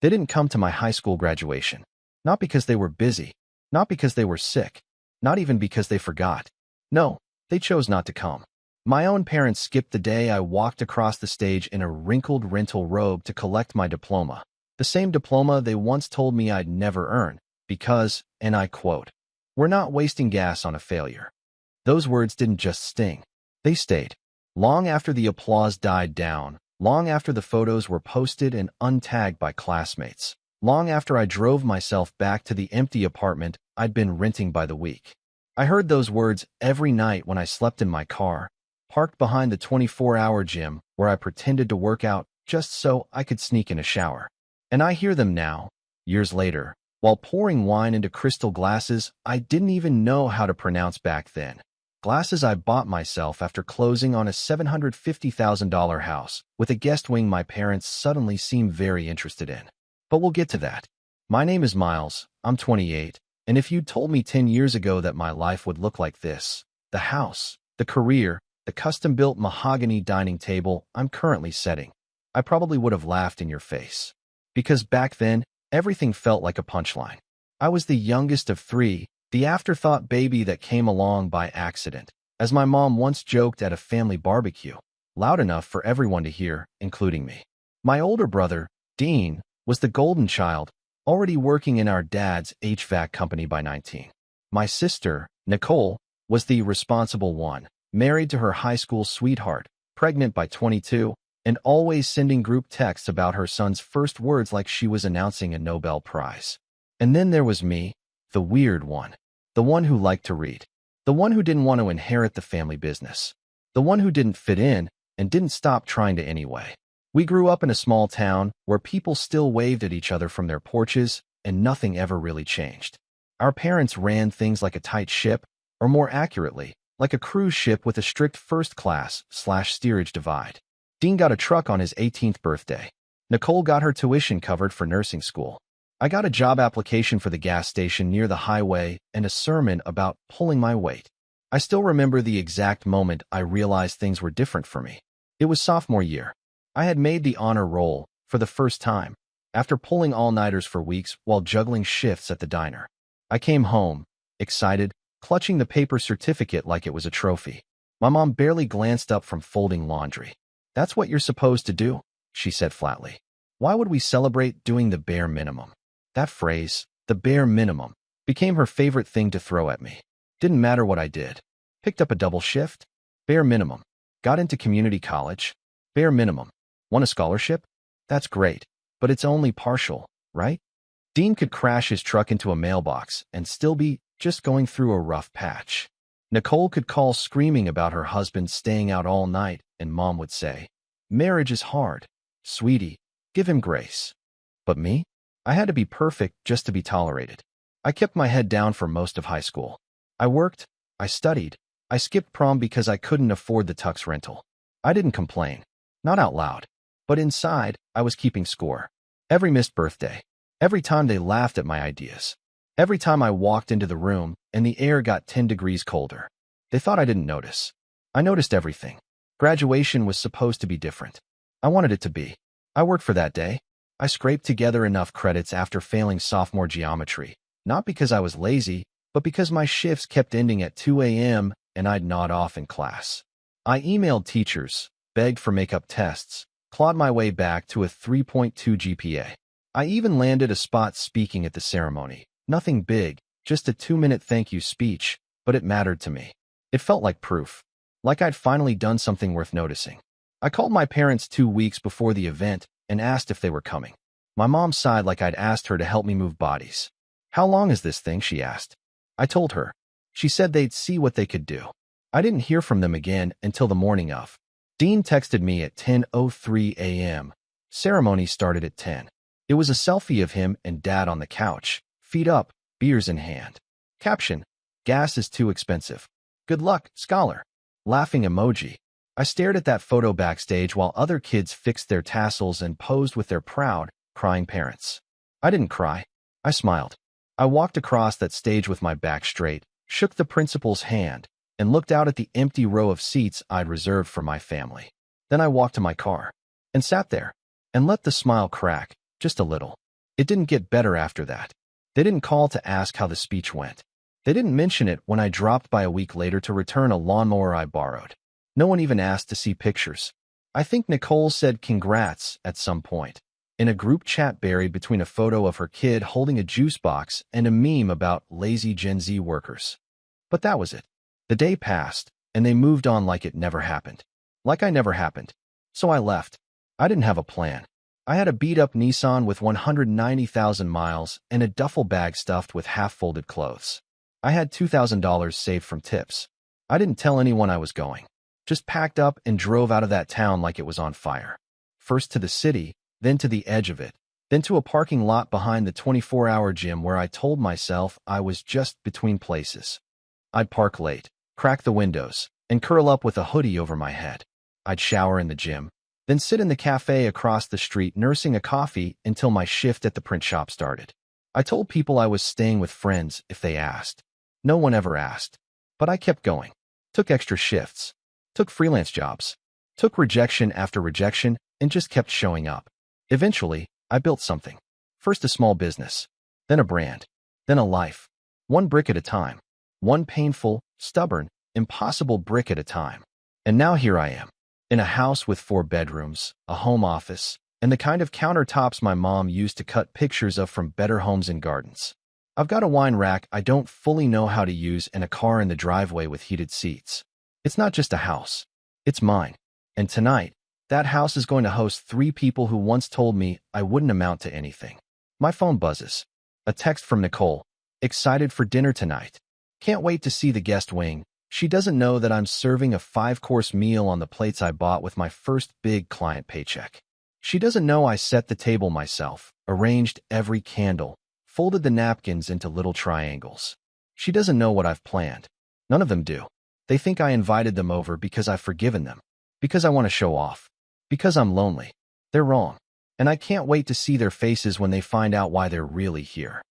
They didn't come to my high school graduation. Not because they were busy, not because they were sick, not even because they forgot. No, they chose not to come. My own parents skipped the day I walked across the stage in a wrinkled rental robe to collect my diploma. The same diploma they once told me I'd never earn, because, and I quote, "We're not wasting gas on a failure." Those words didn't just sting. They stayed. Long after the applause died down, long after the photos were posted and untagged by classmates, long after I drove myself back to the empty apartment I'd been renting by the week. I heard those words every night when I slept in my car, parked behind the 24-hour gym where I pretended to work out just so I could sneak in a shower. And I hear them now, years later, while pouring wine into crystal glasses I didn't even know how to pronounce back then. Glasses I bought myself after closing on a $750,000 house with a guest wing my parents suddenly seemed very interested in. But we'll get to that. My name is Miles, I'm 28, and if you'd told me 10 years ago that my life would look like this, the house, the career, the custom-built mahogany dining table I'm currently setting, I probably would have laughed in your face. Because back then, everything felt like a punchline. I was the youngest of three, the afterthought baby that came along by accident, as my mom once joked at a family barbecue, loud enough for everyone to hear, including me. My older brother, Dean, was the golden child, already working in our dad's HVAC company by 19. My sister, Nicole, was the responsible one, married to her high school sweetheart, pregnant by 22, and always sending group texts about her son's first words like she was announcing a Nobel Prize. And then there was me, the weird one, the one who liked to read, the one who didn't want to inherit the family business, the one who didn't fit in and didn't stop trying to anyway. We grew up in a small town where people still waved at each other from their porches and nothing ever really changed. Our parents ran things like a tight ship, or more accurately, like a cruise ship with a strict first class/steerage divide. Dean got a truck on his 18th birthday. Nicole got her tuition covered for nursing school. I got a job application for the gas station near the highway and a sermon about pulling my weight. I still remember the exact moment I realized things were different for me. It was sophomore year. I had made the honor roll for the first time, after pulling all-nighters for weeks while juggling shifts at the diner. I came home, excited, clutching the paper certificate like it was a trophy. My mom barely glanced up from folding laundry. "That's what you're supposed to do," she said flatly. Why would we celebrate doing the bare minimum? That phrase, the bare minimum, became her favorite thing to throw at me. Didn't matter what I did. Picked up a double shift? Bare minimum. Got into community college? Bare minimum. Won a scholarship? That's great, but it's only partial, right? Dean could crash his truck into a mailbox and still be just going through a rough patch. Nicole could call screaming about her husband staying out all night, and Mom would say, "Marriage is hard. Sweetie, give him grace." But me? I had to be perfect just to be tolerated. I kept my head down for most of high school. I worked, I studied, I skipped prom because I couldn't afford the tux rental. I didn't complain, not out loud, but inside, I was keeping score. Every missed birthday, every time they laughed at my ideas, every time I walked into the room and the air got 10 degrees colder. They thought I didn't notice. I noticed everything. Graduation was supposed to be different. I wanted it to be. I worked for that day. I scraped together enough credits after failing sophomore geometry, not because I was lazy, but because my shifts kept ending at 2 a.m. and I'd nod off in class. I emailed teachers, begged for makeup tests, clawed my way back to a 3.2 GPA. I even landed a spot speaking at the ceremony. Nothing big, just a 2-minute thank you speech, but it mattered to me. It felt like proof, like I'd finally done something worth noticing. I called my parents 2 weeks before the event and asked if they were coming. My mom sighed like I'd asked her to help me move bodies. "How long is this thing?" she asked. I told her. She said they'd see what they could do. I didn't hear from them again until the morning of. Dean texted me at 10:03 a.m. Ceremony started at 10. It was a selfie of him and Dad on the couch, feet up, beers in hand. Caption: "Gas is too expensive. Good luck, scholar." Laughing emoji. I stared at that photo backstage while other kids fixed their tassels and posed with their proud, crying parents. I didn't cry. I smiled. I walked across that stage with my back straight, shook the principal's hand, and looked out at the empty row of seats I'd reserved for my family. Then I walked to my car and sat there and let the smile crack, just a little. It didn't get better after that. They didn't call to ask how the speech went. They didn't mention it when I dropped by a week later to return a lawnmower I borrowed. No one even asked to see pictures. I think Nicole said congrats at some point, in a group chat buried between a photo of her kid holding a juice box and a meme about lazy Gen Z workers. But that was it. The day passed, and they moved on like it never happened. Like I never happened. So I left. I didn't have a plan. I had a beat-up Nissan with 190,000 miles and a duffel bag stuffed with half-folded clothes. I had $2,000 saved from tips. I didn't tell anyone I was going. Just packed up and drove out of that town like it was on fire. First to the city, then to the edge of it, then to a parking lot behind the 24-hour gym where I told myself I was just between places. I'd park late, crack the windows, and curl up with a hoodie over my head. I'd shower in the gym, then sit in the cafe across the street nursing a coffee until my shift at the print shop started. I told people I was staying with friends if they asked. No one ever asked. But I kept going. Took extra shifts. Took freelance jobs. Took rejection after rejection and just kept showing up. Eventually, I built something. First a small business, then a brand, then a life. One brick at a time. One painful, stubborn, impossible brick at a time. And now here I am. In a house with 4 bedrooms, a home office, and the kind of countertops my mom used to cut pictures of from Better Homes and Gardens. I've got a wine rack I don't fully know how to use and a car in the driveway with heated seats. It's not just a house. It's mine. And tonight, that house is going to host 3 people who once told me I wouldn't amount to anything. My phone buzzes. A text from Nicole. Excited for dinner tonight. Can't wait to see the guest wing. She doesn't know that I'm serving a 5-course meal on the plates I bought with my first big client paycheck. She doesn't know I set the table myself, arranged every candle, folded the napkins into little triangles. She doesn't know what I've planned. None of them do. They think I invited them over because I've forgiven them, because I want to show off, because I'm lonely. They're wrong. And I can't wait to see their faces when they find out why they're really here.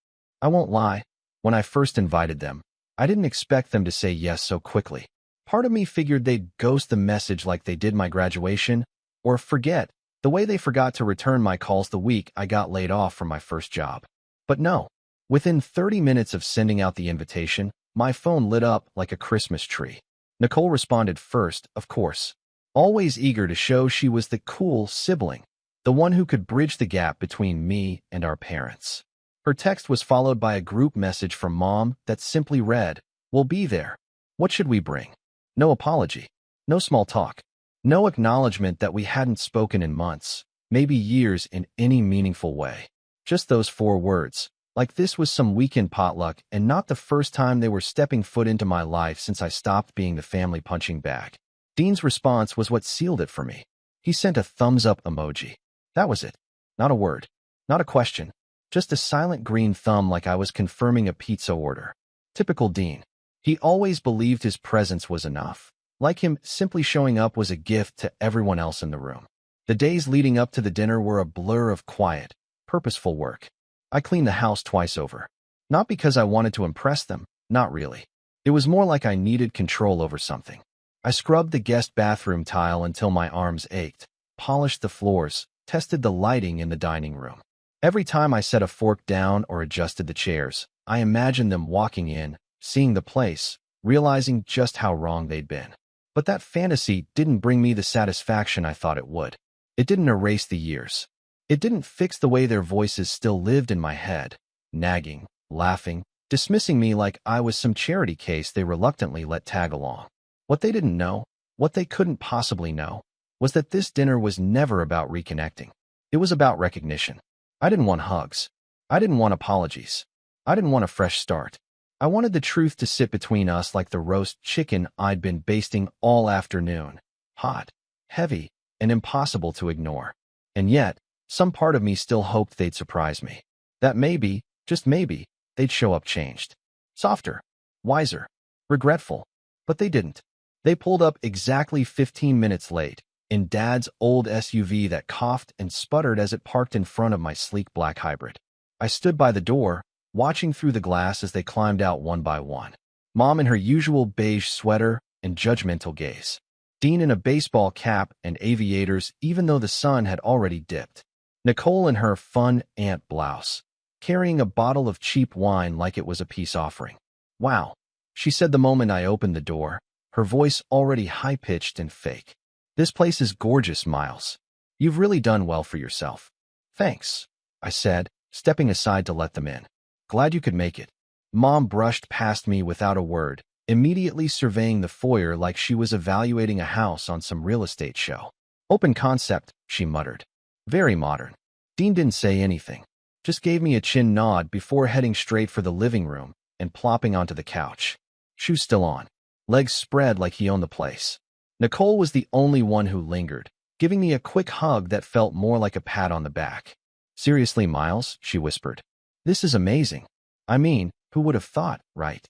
I won't lie. When I first invited them, I didn't expect them to say yes so quickly. Part of me figured they'd ghost the message like they did my graduation, or forget, the way they forgot to return my calls the week I got laid off from my first job. But no. Within 30 minutes of sending out the invitation, my phone lit up like a Christmas tree. Nicole responded first, of course, always eager to show she was the cool sibling, the one who could bridge the gap between me and our parents. Her text was followed by a group message from Mom that simply read, "We'll be there. What should we bring?" No apology. No small talk. No acknowledgement that we hadn't spoken in months, maybe years in any meaningful way. Just those 4 words, like this was some weekend potluck and not the first time they were stepping foot into my life since I stopped being the family punching bag. Dean's response was what sealed it for me. He sent a thumbs-up emoji. That was it. Not a word. Not a question. Just a silent green thumb like I was confirming a pizza order. Typical Dean. He always believed his presence was enough. Like him, simply showing up was a gift to everyone else in the room. The days leading up to the dinner were a blur of quiet, purposeful work. I cleaned the house twice over. Not because I wanted to impress them, not really. It was more like I needed control over something. I scrubbed the guest bathroom tile until my arms ached, polished the floors, tested the lighting in the dining room. Every time I set a fork down or adjusted the chairs, I imagined them walking in, seeing the place, realizing just how wrong they'd been. But that fantasy didn't bring me the satisfaction I thought it would. It didn't erase the years. It didn't fix the way their voices still lived in my head, nagging, laughing, dismissing me like I was some charity case they reluctantly let tag along. What they didn't know, what they couldn't possibly know, was that this dinner was never about reconnecting. It was about recognition. I didn't want hugs. I didn't want apologies. I didn't want a fresh start. I wanted the truth to sit between us like the roast chicken I'd been basting all afternoon. Hot, heavy, and impossible to ignore. And yet, some part of me still hoped they'd surprise me. That maybe, just maybe, they'd show up changed. Softer, wiser, regretful. But they didn't. They pulled up exactly 15 minutes late, in Dad's old SUV that coughed and sputtered as it parked in front of my sleek black hybrid. I stood by the door, watching through the glass as they climbed out one by one. Mom in her usual beige sweater and judgmental gaze. Dean in a baseball cap and aviators even though the sun had already dipped. Nicole in her fun aunt blouse, carrying a bottle of cheap wine like it was a peace offering. "Wow," she said the moment I opened the door, her voice already high-pitched and fake. "This place is gorgeous, Miles. You've really done well for yourself." "Thanks," I said, stepping aside to let them in. "Glad you could make it." Mom brushed past me without a word, immediately surveying the foyer like she was evaluating a house on some real estate show. "Open concept," she muttered. "Very modern." Dean didn't say anything, just gave me a chin nod before heading straight for the living room and plopping onto the couch. Shoes still on, legs spread like he owned the place. Nicole was the only one who lingered, giving me a quick hug that felt more like a pat on the back. "Seriously, Miles," she whispered. "This is amazing. I mean, who would have thought, right?"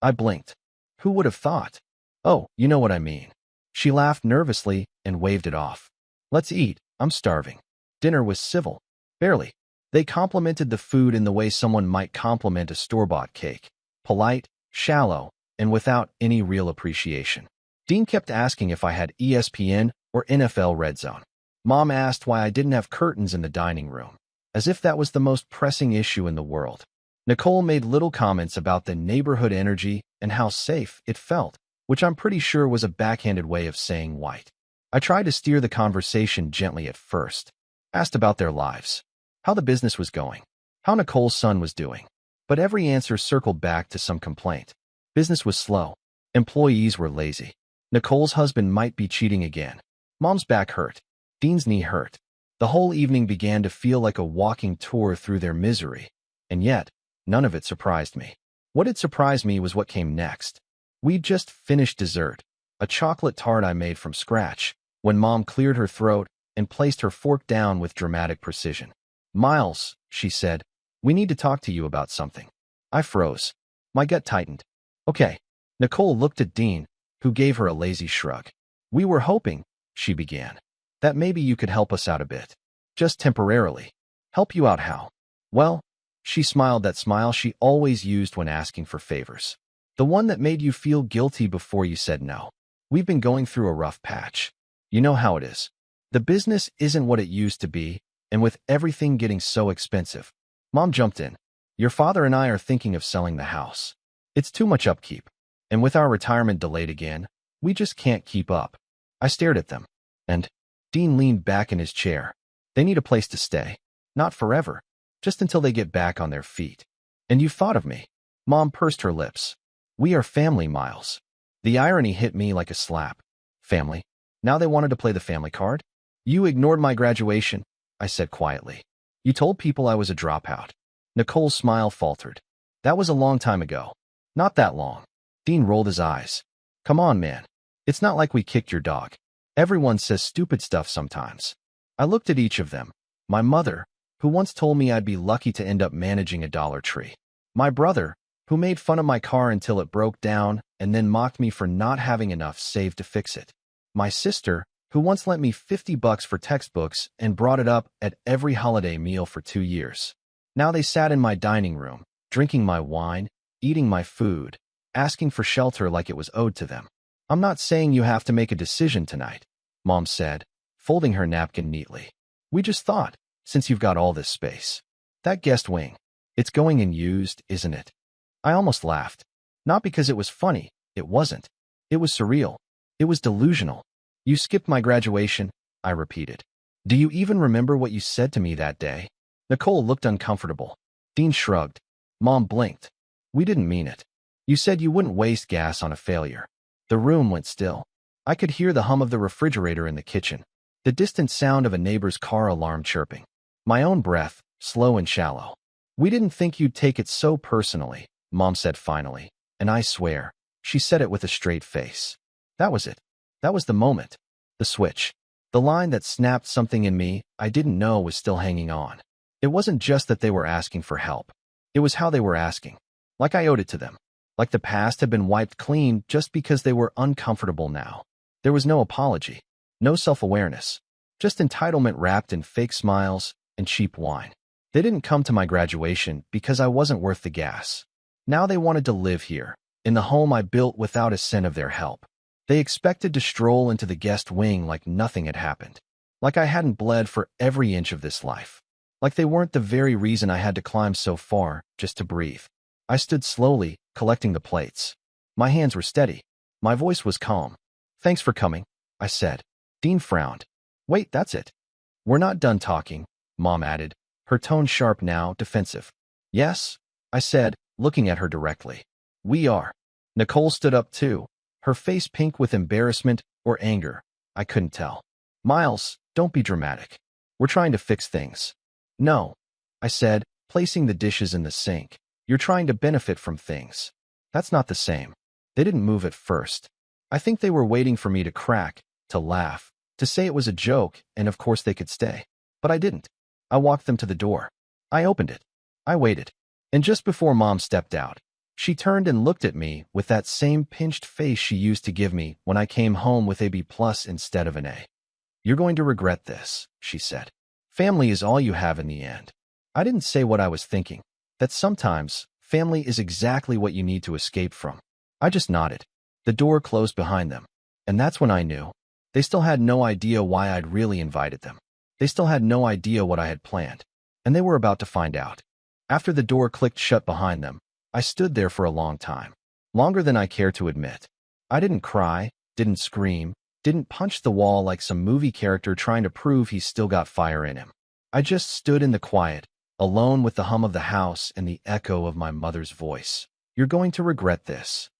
I blinked. "Who would have thought?" "Oh, you know what I mean." She laughed nervously and waved it off. "Let's eat. I'm starving." Dinner was civil. Barely. They complimented the food in the way someone might compliment a store-bought cake. Polite, shallow, and without any real appreciation. Dean kept asking if I had ESPN or NFL Red Zone. Mom asked why I didn't have curtains in the dining room, as if that was the most pressing issue in the world. Nicole made little comments about the neighborhood energy and how safe it felt, which I'm pretty sure was a backhanded way of saying white. I tried to steer the conversation gently at first. Asked about their lives, how the business was going, how Nicole's son was doing. But every answer circled back to some complaint. Business was slow. Employees were lazy. Nicole's husband might be cheating again. Mom's back hurt. Dean's knee hurt. The whole evening began to feel like a walking tour through their misery. And yet, none of it surprised me. What had surprised me was what came next. We'd just finished dessert, a chocolate tart I made from scratch, when Mom cleared her throat and placed her fork down with dramatic precision. "Miles," she said, "we need to talk to you about something." I froze. My gut tightened. "Okay." Nicole looked at Dean, who gave her a lazy shrug. "We were hoping," she began, "that maybe you could help us out a bit. Just temporarily." "Help you out how?" "Well," she smiled, that smile she always used when asking for favors. "The one that made you feel guilty before you said no. We've been going through a rough patch. You know how it is. The business isn't what it used to be, and with everything getting so expensive." Mom jumped in. "Your father and I are thinking of selling the house. It's too much upkeep. And with our retirement delayed again, we just can't keep up." I stared at them. "And?" Dean leaned back in his chair. "They need a place to stay. Not forever. Just until they get back on their feet. And you thought of me." Mom pursed her lips. "We are family, Miles." The irony hit me like a slap. Family? Now they wanted to play the family card? "You ignored my graduation," I said quietly. "You told people I was a dropout." Nicole's smile faltered. "That was a long time ago." "Not that long." Dean rolled his eyes. "Come on, man. It's not like we kicked your dog. Everyone says stupid stuff sometimes." I looked at each of them. My mother, who once told me I'd be lucky to end up managing a Dollar Tree. My brother, who made fun of my car until it broke down and then mocked me for not having enough saved to fix it. My sister, who once lent me $50 for textbooks and brought it up at every holiday meal for 2 years. Now they sat in my dining room, drinking my wine, eating my food, asking for shelter like it was owed to them. "I'm not saying you have to make a decision tonight," Mom said, folding her napkin neatly. "We just thought, since you've got all this space. That guest wing, it's going unused, isn't it?" I almost laughed. Not because it was funny, it wasn't. It was surreal. It was delusional. "You skipped my graduation," I repeated. "Do you even remember what you said to me that day?" Nicole looked uncomfortable. Dean shrugged. Mom blinked. "We didn't mean it. You said you wouldn't waste gas on a failure." The room went still. I could hear the hum of the refrigerator in the kitchen, the distant sound of a neighbor's car alarm chirping. My own breath, slow and shallow. "We didn't think you'd take it so personally," Mom said finally, and I swear, she said it with a straight face. That was it. That was the moment. The switch. The line that snapped something in me I didn't know was still hanging on. It wasn't just that they were asking for help. It was how they were asking. Like I owed it to them. Like the past had been wiped clean just because they were uncomfortable now. There was no apology. No self-awareness. Just entitlement wrapped in fake smiles and cheap wine. They didn't come to my graduation because I wasn't worth the gas. Now they wanted to live here, in the home I built without a cent of their help. They expected to stroll into the guest wing like nothing had happened. Like I hadn't bled for every inch of this life. Like they weren't the very reason I had to climb so far just to breathe. I stood slowly, collecting the plates. My hands were steady. My voice was calm. "Thanks for coming," I said. Dean frowned. "Wait, that's it. We're not done talking," Mom added, her tone sharp now, defensive. "Yes," I said, looking at her directly. "We are." Nicole stood up too, her face pink with embarrassment or anger. I couldn't tell. "Miles, don't be dramatic. We're trying to fix things." "No," I said, placing the dishes in the sink. "You're trying to benefit from things. That's not the same." They didn't move at first. I think they were waiting for me to crack, to laugh, to say it was a joke, and of course they could stay. But I didn't. I walked them to the door. I opened it. I waited. And just before Mom stepped out, she turned and looked at me with that same pinched face she used to give me when I came home with a B+ instead of an A. "You're going to regret this," she said. "Family is all you have in the end." I didn't say what I was thinking, that sometimes family is exactly what you need to escape from. I just nodded. The door closed behind them. And that's when I knew. They still had no idea why I'd really invited them. They still had no idea what I had planned. And they were about to find out. After the door clicked shut behind them, I stood there for a long time. Longer than I care to admit. I didn't cry, didn't scream, didn't punch the wall like some movie character trying to prove he's still got fire in him. I just stood in the quiet, alone with the hum of the house and the echo of my mother's voice. "You're going to regret this."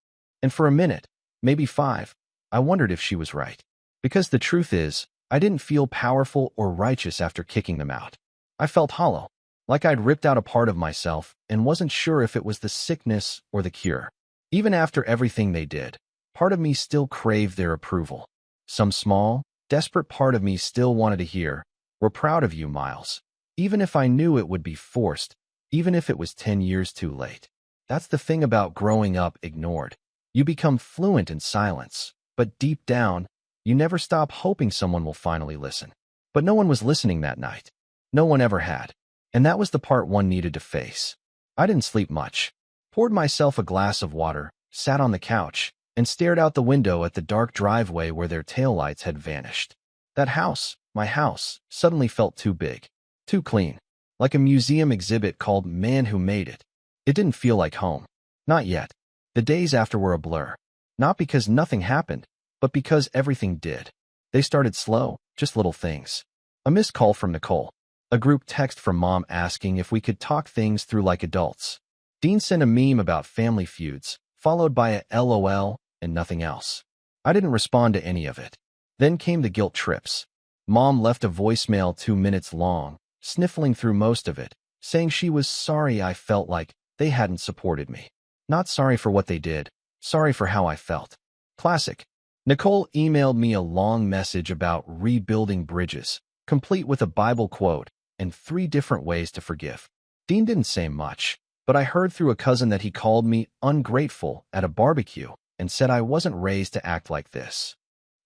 And for a minute, maybe 5, I wondered if she was right. Because the truth is, I didn't feel powerful or righteous after kicking them out. I felt hollow, like I'd ripped out a part of myself and wasn't sure if it was the sickness or the cure. Even after everything they did, part of me still craved their approval. Some small, desperate part of me still wanted to hear, "We're proud of you, Miles." Even if I knew it would be forced, even if it was 10 years too late. That's the thing about growing up ignored. You become fluent in silence, but deep down, you never stop hoping someone will finally listen. But no one was listening that night. No one ever had. And that was the part one needed to face. I didn't sleep much. Poured myself a glass of water, sat on the couch, and stared out the window at the dark driveway where their taillights had vanished. That house, my house, suddenly felt too big, too clean, like a museum exhibit called "Man Who Made It." It didn't feel like home. Not yet. The days after were a blur. Not because nothing happened, but because everything did. They started slow, just little things. A missed call from Nicole. A group text from Mom asking if we could talk things through like adults. Dean sent a meme about family feuds, followed by a LOL and nothing else. I didn't respond to any of it. Then came the guilt trips. Mom left a voicemail 2 minutes long, sniffling through most of it, saying she was sorry I felt like they hadn't supported me. Not sorry for what they did, sorry for how I felt. Classic. Nicole emailed me a long message about rebuilding bridges, complete with a Bible quote and 3 different ways to forgive. Dean didn't say much, but I heard through a cousin that he called me ungrateful at a barbecue and said I wasn't raised to act like this.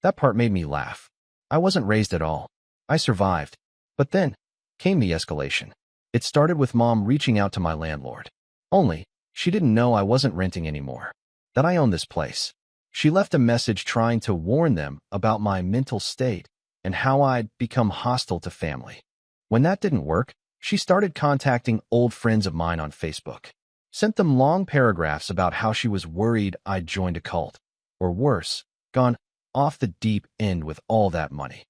That part made me laugh. I wasn't raised at all. I survived. But then came the escalation. It started with Mom reaching out to my landlord. Only, she didn't know I wasn't renting anymore. That I owned this place. She left a message trying to warn them about my mental state and how I'd become hostile to family. When that didn't work, she started contacting old friends of mine on Facebook. Sent them long paragraphs about how she was worried I'd joined a cult. Or worse, gone off the deep end with all that money.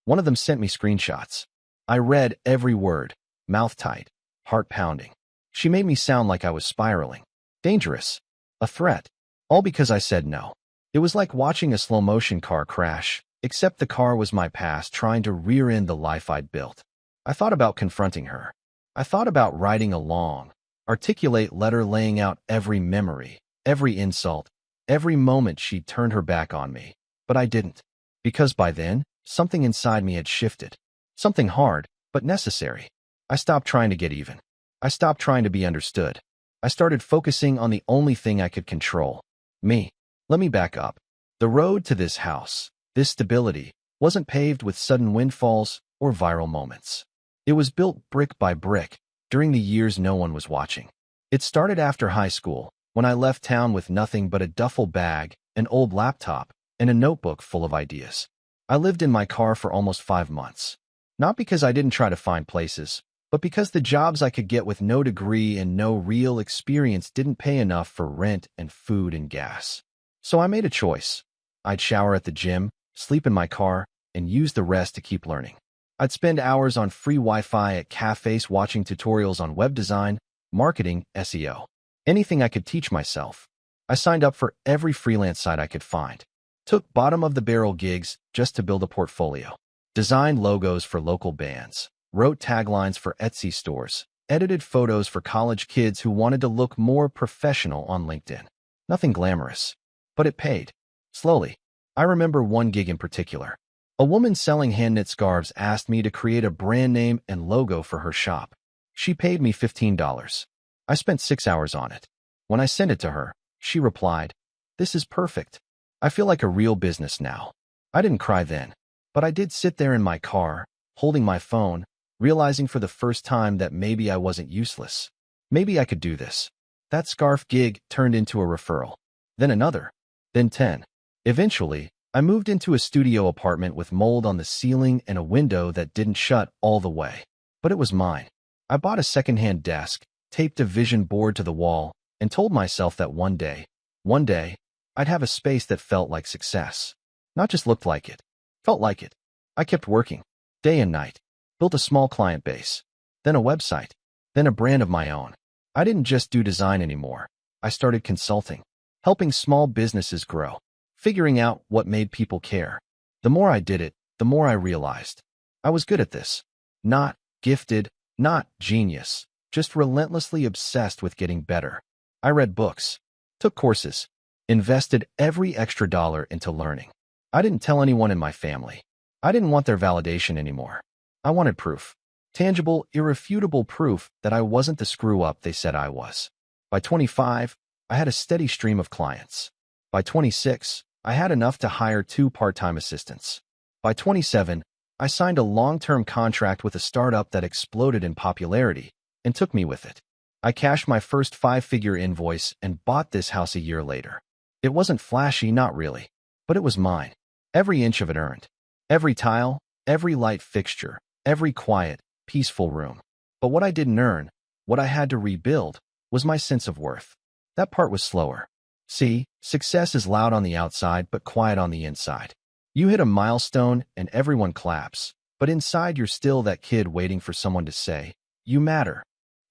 One of them sent me screenshots. I read every word, mouth tight, heart pounding. She made me sound like I was spiraling. Dangerous. A threat. All because I said no. It was like watching a slow-motion car crash, except the car was my past trying to rear-end the life I'd built. I thought about confronting her. I thought about writing a long, articulate letter laying out every memory, every insult, every moment she'd turned her back on me. But I didn't. Because by then, something inside me had shifted. Something hard, but necessary. I stopped trying to get even. I stopped trying to be understood. I started focusing on the only thing I could control. Me. Let me back up. The road to this house, this stability, wasn't paved with sudden windfalls or viral moments. It was built brick by brick, during the years no one was watching. It started after high school, when I left town with nothing but a duffel bag, an old laptop, and a notebook full of ideas. I lived in my car for almost 5 months. Not because I didn't try to find places, but because the jobs I could get with no degree and no real experience didn't pay enough for rent and food and gas. So I made a choice. I'd shower at the gym, sleep in my car, and use the rest to keep learning. I'd spend hours on free Wi-Fi at cafes watching tutorials on web design, marketing, SEO. Anything I could teach myself. I signed up for every freelance site I could find. Took bottom-of-the-barrel gigs just to build a portfolio. Designed logos for local bands. Wrote taglines for Etsy stores. Edited photos for college kids who wanted to look more professional on LinkedIn. Nothing glamorous. But it paid. Slowly. I remember one gig in particular. A woman selling hand-knit scarves asked me to create a brand name and logo for her shop. She paid me $15. I spent 6 hours on it. When I sent it to her, she replied, "This is perfect. I feel like a real business now." I didn't cry then, but I did sit there in my car, holding my phone, realizing for the first time that maybe I wasn't useless. Maybe I could do this. That scarf gig turned into a referral. Then another. Then 10. Eventually, I moved into a studio apartment with mold on the ceiling and a window that didn't shut all the way. But it was mine. I bought a secondhand desk, taped a vision board to the wall, and told myself that one day, I'd have a space that felt like success. Not just looked like it, felt like it. I kept working, day and night, built a small client base, then a website, then a brand of my own. I didn't just do design anymore. I started consulting, helping small businesses grow, figuring out what made people care. The more I did it, the more I realized I was good at this. Not gifted, not genius, just relentlessly obsessed with getting better. I read books, took courses, invested every extra dollar into learning. I didn't tell anyone in my family. I didn't want their validation anymore. I wanted proof. Tangible, irrefutable proof that I wasn't the screw-up they said I was. By 25, I had a steady stream of clients. By 26, I had enough to hire 2 part-time assistants. By 27, I signed a long-term contract with a startup that exploded in popularity and took me with it. I cashed my first 5-figure invoice and bought this house a year later. It wasn't flashy, not really, but it was mine. Every inch of it earned. Every tile, every light fixture, every quiet, peaceful room. But what I didn't earn, what I had to rebuild, was my sense of worth. That part was slower. See, success is loud on the outside but quiet on the inside. You hit a milestone and everyone claps, but inside you're still that kid waiting for someone to say, "You matter."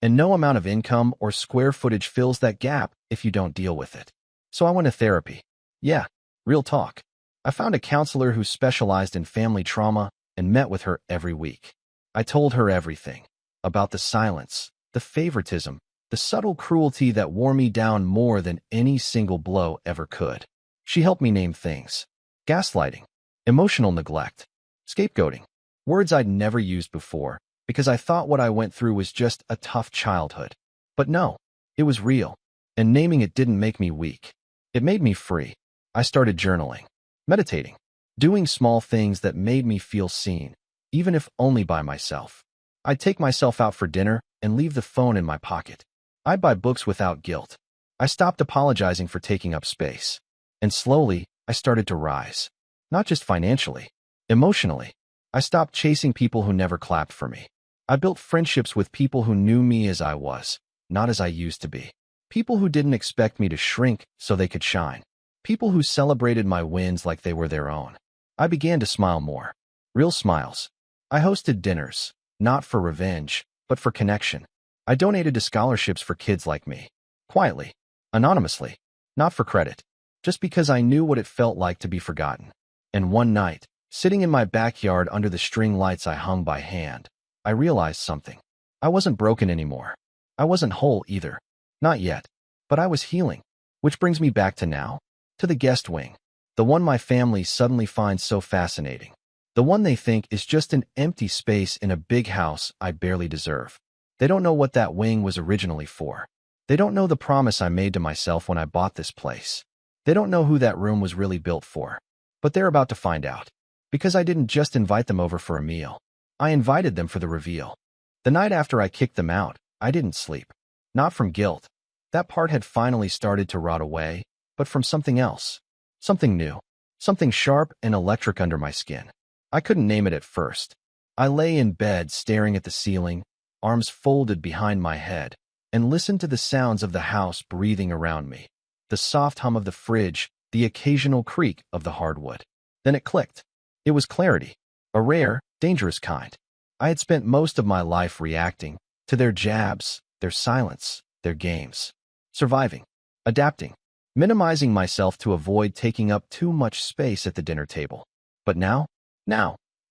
And no amount of income or square footage fills that gap if you don't deal with it. So I went to therapy. Yeah, real talk. I found a counselor who specialized in family trauma and met with her every week. I told her everything about the silence, the favoritism, the subtle cruelty that wore me down more than any single blow ever could. She helped me name things. Gaslighting, emotional neglect, scapegoating. Words I'd never used before because I thought what I went through was just a tough childhood. But no, it was real. And naming it didn't make me weak. It made me free. I started journaling, meditating, doing small things that made me feel seen, even if only by myself. I'd take myself out for dinner and leave the phone in my pocket. I'd buy books without guilt. I stopped apologizing for taking up space. And slowly, I started to rise. Not just financially, emotionally. I stopped chasing people who never clapped for me. I built friendships with people who knew me as I was, not as I used to be. People who didn't expect me to shrink so they could shine. People who celebrated my wins like they were their own. I began to smile more. Real smiles. I hosted dinners, not for revenge, but for connection. I donated to scholarships for kids like me. Quietly, anonymously, not for credit. Just because I knew what it felt like to be forgotten. And one night, sitting in my backyard under the string lights I hung by hand, I realized something. I wasn't broken anymore. I wasn't whole either. Not yet. But I was healing. Which brings me back to now. To the guest wing. The one my family suddenly finds so fascinating. The one they think is just an empty space in a big house I barely deserve. They don't know what that wing was originally for. They don't know the promise I made to myself when I bought this place. They don't know who that room was really built for. But they're about to find out. Because I didn't just invite them over for a meal. I invited them for the reveal. The night after I kicked them out, I didn't sleep. Not from guilt. That part had finally started to rot away, but from something else. Something new. Something sharp and electric under my skin. I couldn't name it at first. I lay in bed staring at the ceiling, arms folded behind my head, and listened to the sounds of the house breathing around me. The soft hum of the fridge, the occasional creak of the hardwood. Then it clicked. It was clarity, a rare, dangerous kind. I had spent most of my life reacting to their jabs, their silence, their games. Surviving, adapting, minimizing myself to avoid taking up too much space at the dinner table. But now,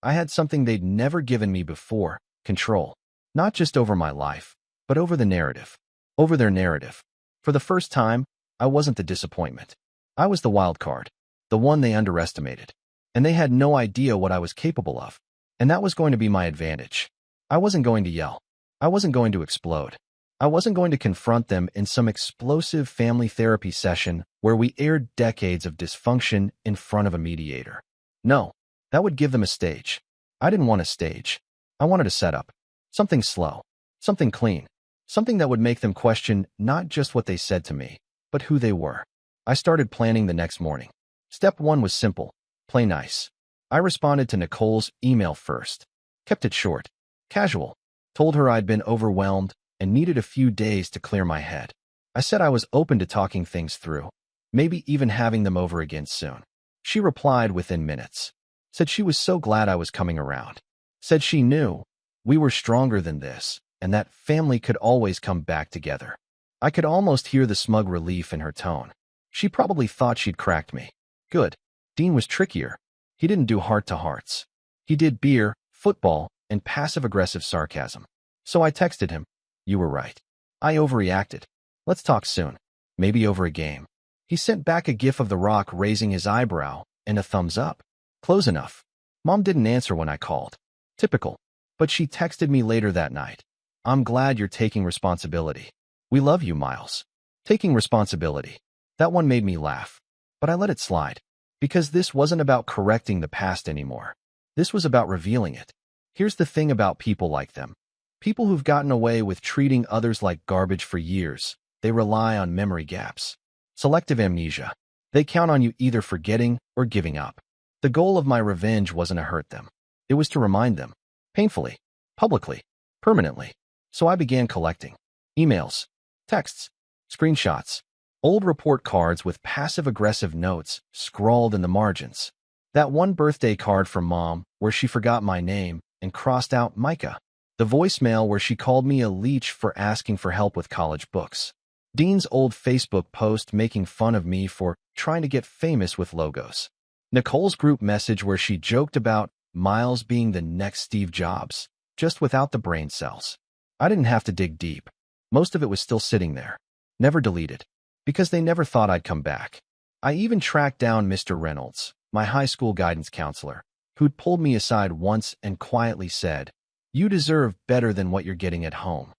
I had something they'd never given me before, control. Not just over my life, but over the narrative. Over their narrative. For the first time, I wasn't the disappointment. I was the wild card, the one they underestimated. And they had no idea what I was capable of. And that was going to be my advantage. I wasn't going to yell. I wasn't going to explode. I wasn't going to confront them in some explosive family therapy session where we aired decades of dysfunction in front of a mediator. No, that would give them a stage. I didn't want a stage. I wanted a setup. Something slow. Something clean. Something that would make them question not just what they said to me, but who they were. I started planning the next morning. Step 1 was simple. Play nice. I responded to Nicole's email first. Kept it short. Casual. Told her I'd been overwhelmed and needed a few days to clear my head. I said I was open to talking things through, maybe even having them over again soon. She replied within minutes. Said she was so glad I was coming around. Said she knew we were stronger than this and that family could always come back together. I could almost hear the smug relief in her tone. She probably thought she'd cracked me. Good. Dean was trickier. He didn't do heart-to-hearts. He did beer, football, and passive-aggressive sarcasm. So I texted him, "You were right. I overreacted. Let's talk soon. Maybe over a game." He sent back a gif of The Rock raising his eyebrow and a thumbs up. Close enough. Mom didn't answer when I called. Typical. But she texted me later that night. "I'm glad you're taking responsibility. We love you, Miles." Taking responsibility. That one made me laugh. But I let it slide. Because this wasn't about correcting the past anymore. This was about revealing it. Here's the thing about people like them. People who've gotten away with treating others like garbage for years. They rely on memory gaps. Selective amnesia. They count on you either forgetting or giving up. The goal of my revenge wasn't to hurt them. It was to remind them. Painfully. Publicly. Permanently. So I began collecting. Emails. Texts. Screenshots. Old report cards with passive-aggressive notes scrawled in the margins. That one birthday card from Mom where she forgot my name and crossed out Micah. The voicemail where she called me a leech for asking for help with college books. Dean's old Facebook post making fun of me for trying to get famous with logos. Nicole's group message where she joked about Miles being the next Steve Jobs, just without the brain cells. I didn't have to dig deep. Most of it was still sitting there. Never deleted. Because they never thought I'd come back. I even tracked down Mr. Reynolds, my high school guidance counselor, who'd pulled me aside once and quietly said, "You deserve better than what you're getting at home."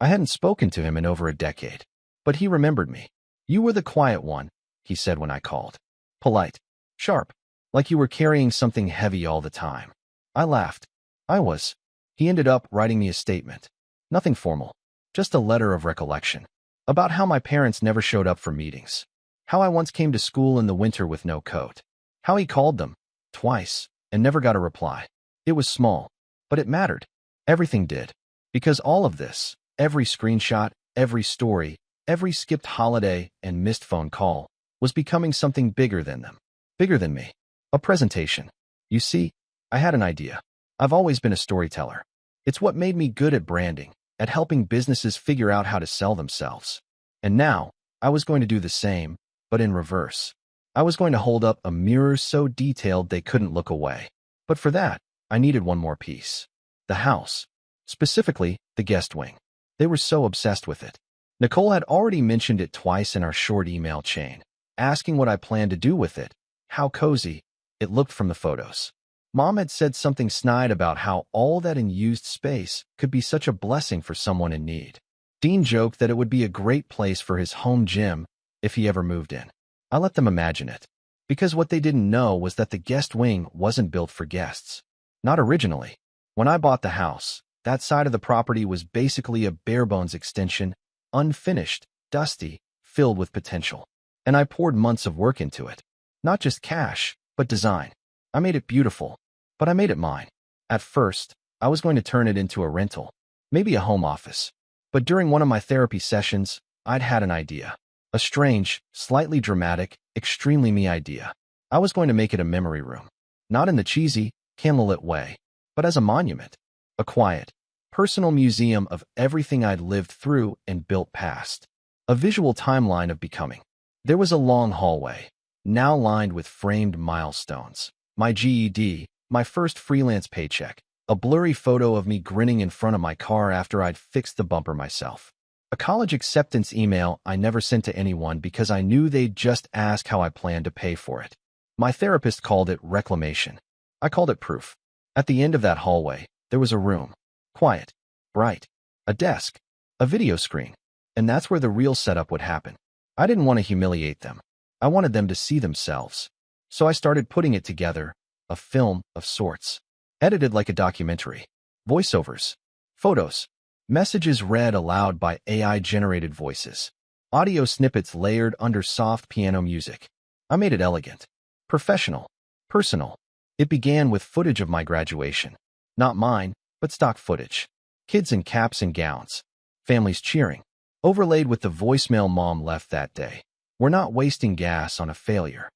I hadn't spoken to him in over a decade, but he remembered me. "You were the quiet one," he said when I called. Polite. Sharp. Like you were carrying something heavy all the time. I laughed. I was. He ended up writing me a statement. Nothing formal. Just a letter of recollection. About how my parents never showed up for meetings. How I once came to school in the winter with no coat. How he called them. Twice. And never got a reply. It was small. But it mattered. Everything did. Because all of this, every screenshot, every story, every skipped holiday and missed phone call, was becoming something bigger than them. Bigger than me. A presentation. You see, I had an idea. I've always been a storyteller. It's what made me good at branding, at helping businesses figure out how to sell themselves. And now, I was going to do the same, but in reverse. I was going to hold up a mirror so detailed they couldn't look away. But for that, I needed one more piece. The house. Specifically, the guest wing. They were so obsessed with it. Nicole had already mentioned it twice in our short email chain, asking what I planned to do with it, how cozy it looked from the photos. Mom had said something snide about how all that unused space could be such a blessing for someone in need. Dean joked that it would be a great place for his home gym if he ever moved in. I let them imagine it. Because what they didn't know was that the guest wing wasn't built for guests. Not originally. When I bought the house, that side of the property was basically a bare-bones extension, unfinished, dusty, filled with potential. And I poured months of work into it. Not just cash, but design. I made it beautiful, but I made it mine. At first, I was going to turn it into a rental, maybe a home office. But during one of my therapy sessions, I'd had an idea. A strange, slightly dramatic, extremely me idea. I was going to make it a memory room. Not in the cheesy, candlelit way, but as a monument. A quiet, personal museum of everything I'd lived through and built past. A visual timeline of becoming. There was a long hallway, now lined with framed milestones. My GED, my first freelance paycheck, a blurry photo of me grinning in front of my car after I'd fixed the bumper myself. A college acceptance email I never sent to anyone because I knew they'd just ask how I planned to pay for it. My therapist called it reclamation. I called it proof. At the end of that hallway, there was a room. Quiet. Bright. A desk. A video screen. And that's where the real setup would happen. I didn't want to humiliate them. I wanted them to see themselves. So I started putting it together, a film of sorts. Edited like a documentary. Voiceovers. Photos. Messages read aloud by AI-generated voices. Audio snippets layered under soft piano music. I made it elegant. Professional. Personal. It began with footage of my graduation. Not mine, but stock footage. Kids in caps and gowns. Families cheering. Overlaid with the voicemail mom left that day. We're not wasting gas on a failure.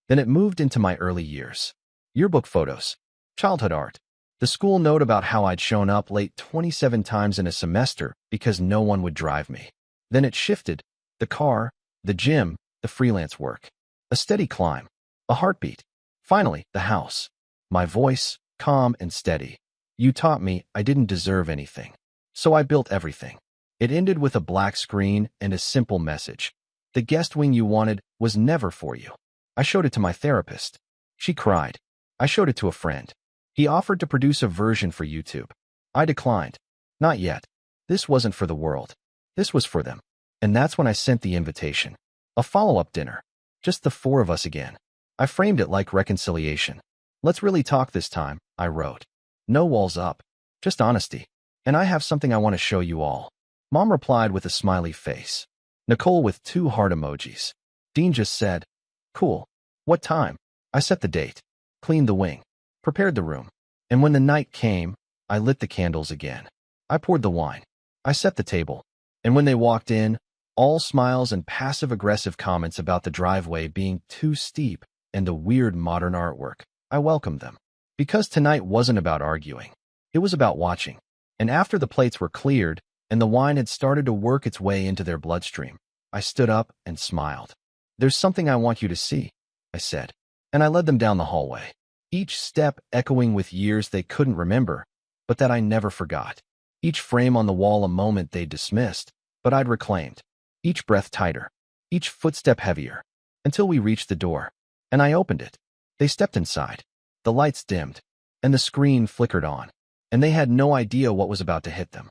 Then it moved into my early years. Yearbook photos. Childhood art. The school note about how I'd shown up late 27 times in a semester because no one would drive me. Then it shifted. The car, the gym, the freelance work. A steady climb. A heartbeat. Finally, the house. My voice, calm and steady. You taught me I didn't deserve anything. So I built everything. It ended with a black screen and a simple message. The guest wing you wanted was never for you. I showed it to my therapist. She cried. I showed it to a friend. He offered to produce a version for YouTube. I declined. Not yet. This wasn't for the world. This was for them. And that's when I sent the invitation. A follow-up dinner. Just the four of us again. I framed it like reconciliation. Let's really talk this time, I wrote. No walls up. Just honesty. And I have something I want to show you all. Mom replied with a smiley face. Nicole with 2 heart emojis. Dean just said, cool. What time? I set the date. Cleaned the wing. Prepared the room. And when the night came, I lit the candles again. I poured the wine. I set the table. And when they walked in, all smiles and passive-aggressive comments about the driveway being too steep and the weird modern artwork, I welcomed them. Because tonight wasn't about arguing. It was about watching. And after the plates were cleared and the wine had started to work its way into their bloodstream, I stood up and smiled. There's something I want you to see, I said. And I led them down the hallway. Each step echoing with years they couldn't remember, but that I never forgot. Each frame on the wall a moment they dismissed, but I'd reclaimed. Each breath tighter. Each footstep heavier. Until we reached the door. And I opened it. They stepped inside. The lights dimmed. And the screen flickered on. And they had no idea what was about to hit them.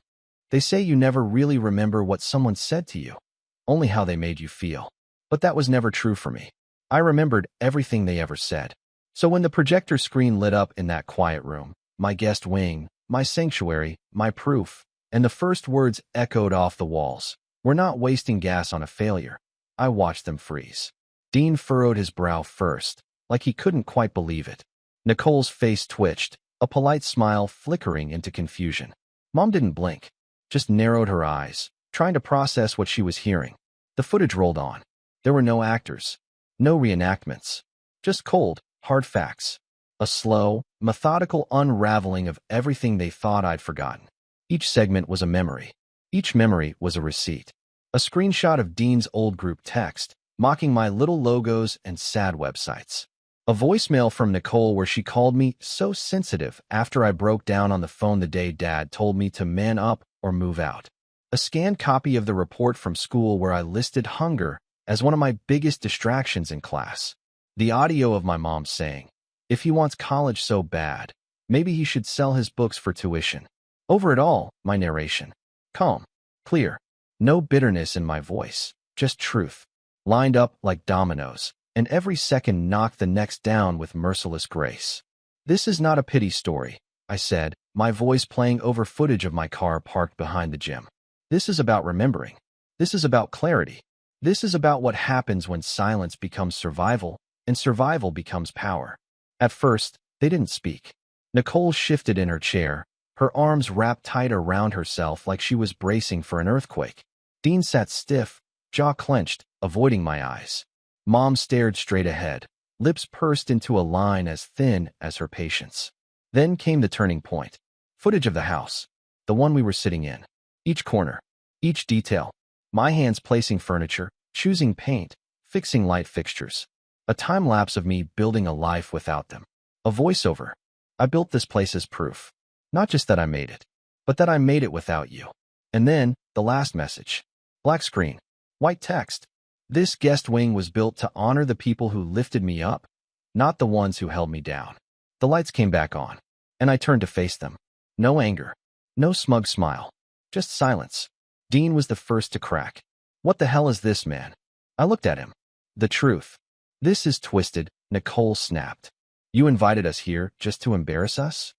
They say you never really remember what someone said to you. Only how they made you feel. But that was never true for me. I remembered everything they ever said. So when the projector screen lit up in that quiet room, my guest wing, my sanctuary, my proof, and the first words echoed off the walls, we're not wasting gas on a failure. I watched them freeze. Dean furrowed his brow first, like he couldn't quite believe it. Nicole's face twitched, a polite smile flickering into confusion. Mom didn't blink, just narrowed her eyes, trying to process what she was hearing. The footage rolled on. There were no actors, no reenactments, just cold, hard facts. A slow, methodical unraveling of everything they thought I'd forgotten. Each segment was a memory. Each memory was a receipt. A screenshot of Dean's old group text, mocking my little logos and sad websites. A voicemail from Nicole where she called me so sensitive after I broke down on the phone the day Dad told me to man up or move out. A scanned copy of the report from school where I listed hunger as one of my biggest distractions in class. The audio of my mom saying, if he wants college so bad, maybe he should sell his books for tuition. Over it all, my narration. Calm, clear, no bitterness in my voice, just truth. Lined up like dominoes, and every second knocked the next down with merciless grace. This is not a pity story, I said, my voice playing over footage of my car parked behind the gym. This is about remembering. This is about clarity. This is about what happens when silence becomes survival, and survival becomes power. At first, they didn't speak. Nicole shifted in her chair, her arms wrapped tight around herself like she was bracing for an earthquake. Dean sat stiff, jaw clenched, avoiding my eyes. Mom stared straight ahead, lips pursed into a line as thin as her patience. Then came the turning point. Footage of the house, the one we were sitting in. Each corner, each detail. My hands placing furniture, choosing paint, fixing light fixtures. A time-lapse of me building a life without them. A voiceover. I built this place as proof. Not just that I made it, but that I made it without you. And then, the last message. Black screen. White text. This guest wing was built to honor the people who lifted me up, not the ones who held me down. The lights came back on, and I turned to face them. No anger. No smug smile. Just silence. Dean was the first to crack. What the hell is this, man? I looked at him. The truth. This is twisted, Nicole snapped. You invited us here just to embarrass us?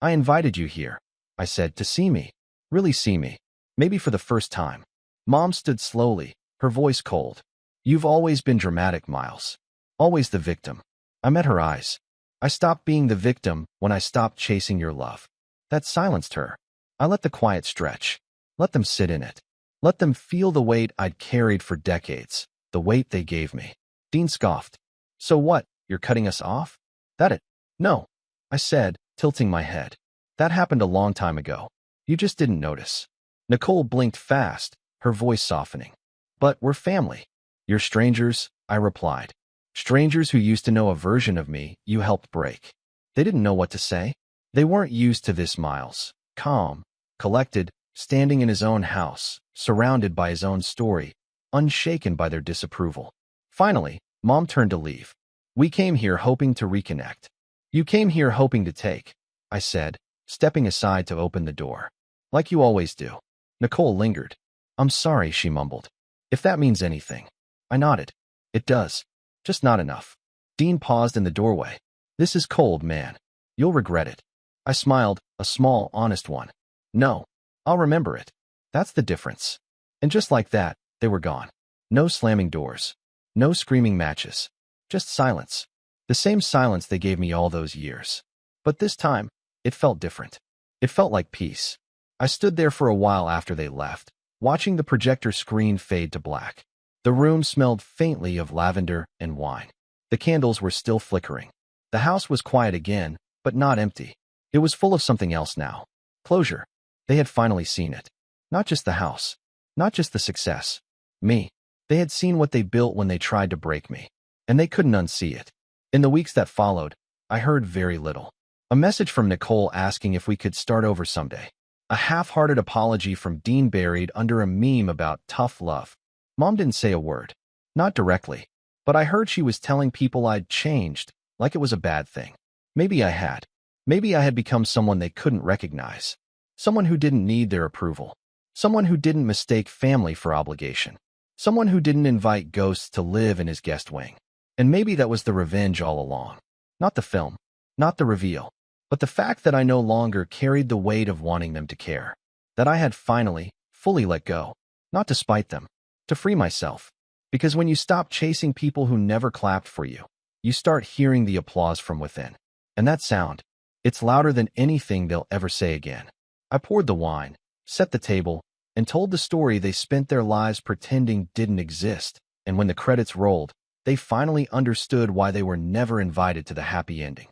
I invited you here, I said, to see me. Really see me. Maybe for the first time. Mom stood slowly, her voice cold. You've always been dramatic, Miles. Always the victim. I met her eyes. I stopped being the victim when I stopped chasing your love. That silenced her. I let the quiet stretch. Let them sit in it. Let them feel the weight I'd carried for decades, the weight they gave me. Dean scoffed. So what, you're cutting us off? That it? No, I said, tilting my head. That happened a long time ago. You just didn't notice. Nicole blinked fast, her voice softening. But we're family. You're strangers, I replied. Strangers who used to know a version of me you helped break. They didn't know what to say. They weren't used to this, Miles. Calm, collected, standing in his own house, surrounded by his own story, unshaken by their disapproval. Finally, Mom turned to leave. We came here hoping to reconnect. You came here hoping to take, I said, stepping aside to open the door. Like you always do. Nicole lingered. I'm sorry, she mumbled. If that means anything. I nodded. It does. Just not enough. Dean paused in the doorway. This is cold, man. You'll regret it. I smiled, a small, honest one. No, I'll remember it. That's the difference. And just like that, they were gone. No slamming doors. No screaming matches. Just silence. The same silence they gave me all those years. But this time, it felt different. It felt like peace. I stood there for a while after they left, watching the projector screen fade to black. The room smelled faintly of lavender and wine. The candles were still flickering. The house was quiet again, but not empty. It was full of something else now. Closure. They had finally seen it. Not just the house. Not just the success. Me. They had seen what they built when they tried to break me. And they couldn't unsee it. In the weeks that followed, I heard very little. A message from Nicole asking if we could start over someday. A half-hearted apology from Dean buried under a meme about tough love. Mom didn't say a word. Not directly. But I heard she was telling people I'd changed, like it was a bad thing. Maybe I had. Maybe I had become someone they couldn't recognize. Someone who didn't need their approval. Someone who didn't mistake family for obligation. Someone who didn't invite ghosts to live in his guest wing. And maybe that was the revenge all along. Not the film. Not the reveal. But the fact that I no longer carried the weight of wanting them to care. That I had finally, fully let go. Not to spite them. To free myself. Because when you stop chasing people who never clapped for you, you start hearing the applause from within. And that sound, it's louder than anything they'll ever say again. I poured the wine, set the table, and told the story they spent their lives pretending didn't exist. And when the credits rolled, they finally understood why they were never invited to the happy ending.